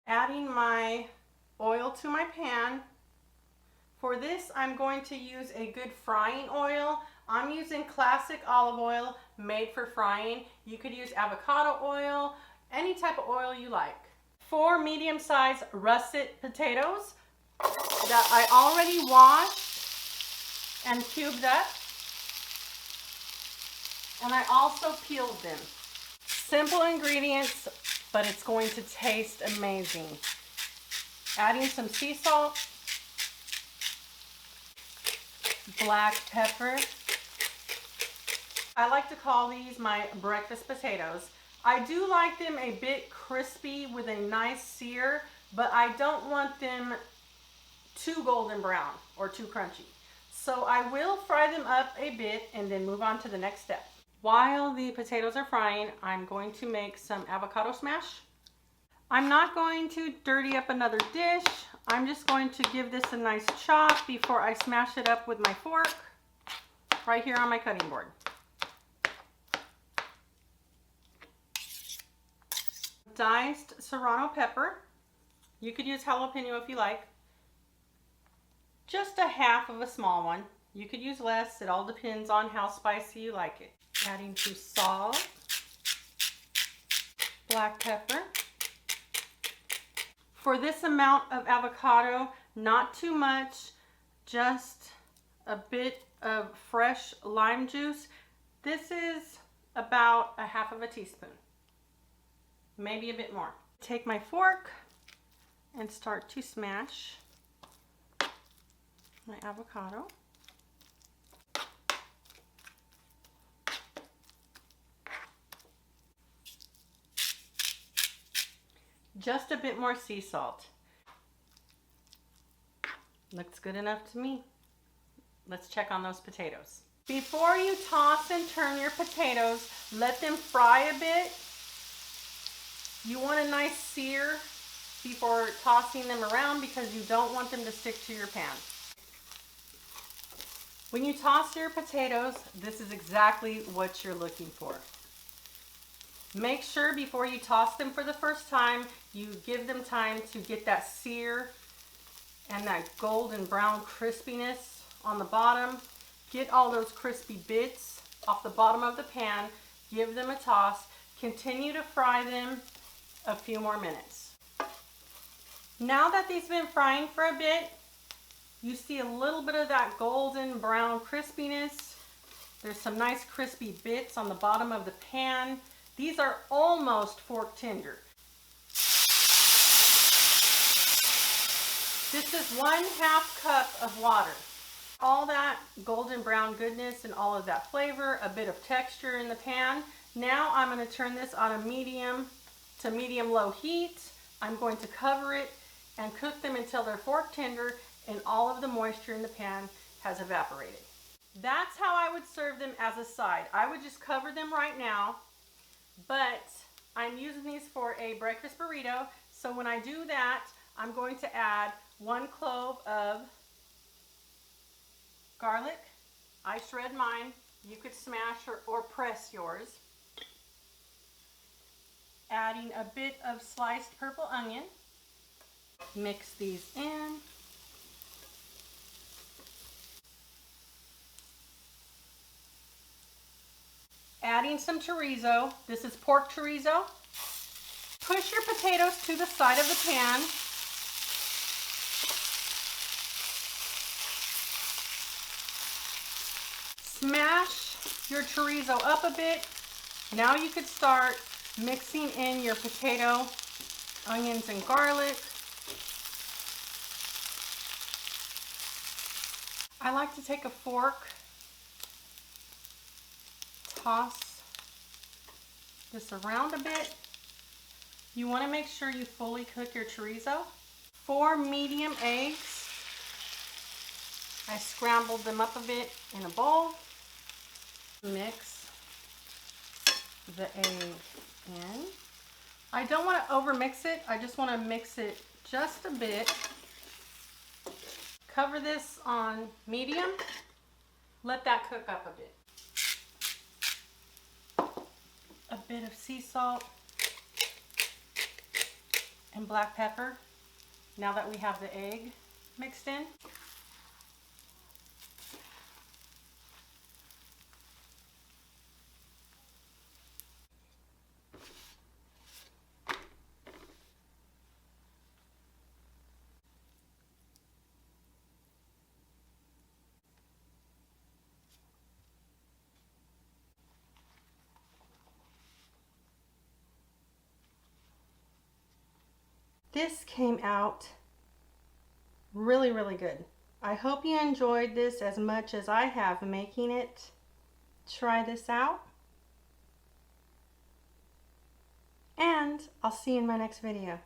Adding my oil to my pan. For this, I'm going to use a good frying oil. I'm using classic olive oil made for frying. You could use avocado oil, any type of oil you like. 4 medium-sized russet potatoes that I already washed and cubed up. And I also peeled them. Simple ingredients, but it's going to taste amazing. Adding some sea salt, black pepper. I like to call these my breakfast potatoes. I do like them a bit crispy with a nice sear, but I don't want them too golden brown or too crunchy. So I will fry them up a bit and then move on to the next step. While the potatoes are frying, I'm going to make some avocado smash. I'm not going to dirty up another dish. I'm just going to give this a nice chop before I smash it up with my fork right here on my cutting board. Diced Serrano pepper. You could use jalapeno if you like. Just a half of a small one. You could use less. It all depends on how spicy you like it. Adding some salt, black pepper. For this amount of avocado, not too much, just a bit of fresh lime juice. This is about a half of a teaspoon, maybe a bit more. Take my fork and start to smash my avocado. Just a bit more sea salt. Looks good enough to me. Let's check on those potatoes. Before you toss and turn your potatoes, let them fry a bit. You want a nice sear before tossing them around because you don't want them to stick to your pan. When you toss your potatoes, this is exactly what you're looking for. Make sure before you toss them for the first time, you give them time to get that sear and that golden brown crispiness on the bottom. Get all those crispy bits off the bottom of the pan. Give them a toss. Continue to fry them a few more minutes. Now that these have been frying for a bit, you see a little bit of that golden brown crispiness. There's some nice crispy bits on the bottom of the pan. These are almost fork tender. This is 1/2 cup of water. All that golden brown goodness and all of that flavor, a bit of texture in the pan. Now I'm going to turn this on a medium to medium-low heat. I'm going to cover it and cook them until they're fork tender and all of the moisture in the pan has evaporated. That's how I would serve them as a side. I would just cover them right now. But I'm using these for a breakfast burrito, so when I do that, I'm going to add 1 clove of garlic. I shred mine. You could smash or press yours. Adding a bit of sliced purple onion. Mix these in. Adding some chorizo. This is pork chorizo. Push your potatoes to the side of the pan. Smash your chorizo up a bit. Now you could start mixing in your potato, onions, and garlic. I like to take a fork, toss this around a bit. You want to make sure you fully cook your chorizo. 4 medium eggs. I scrambled them up a bit in a bowl. Mix the egg in. I don't want to overmix it. I just want to mix it just a bit. Cover this on medium. Let that cook up a bit. A bit of sea salt. and black pepper now that we have the egg mixed in. This came out really, really good. I hope you enjoyed this as much as I have making it. Try this out. And I'll see you in my next video.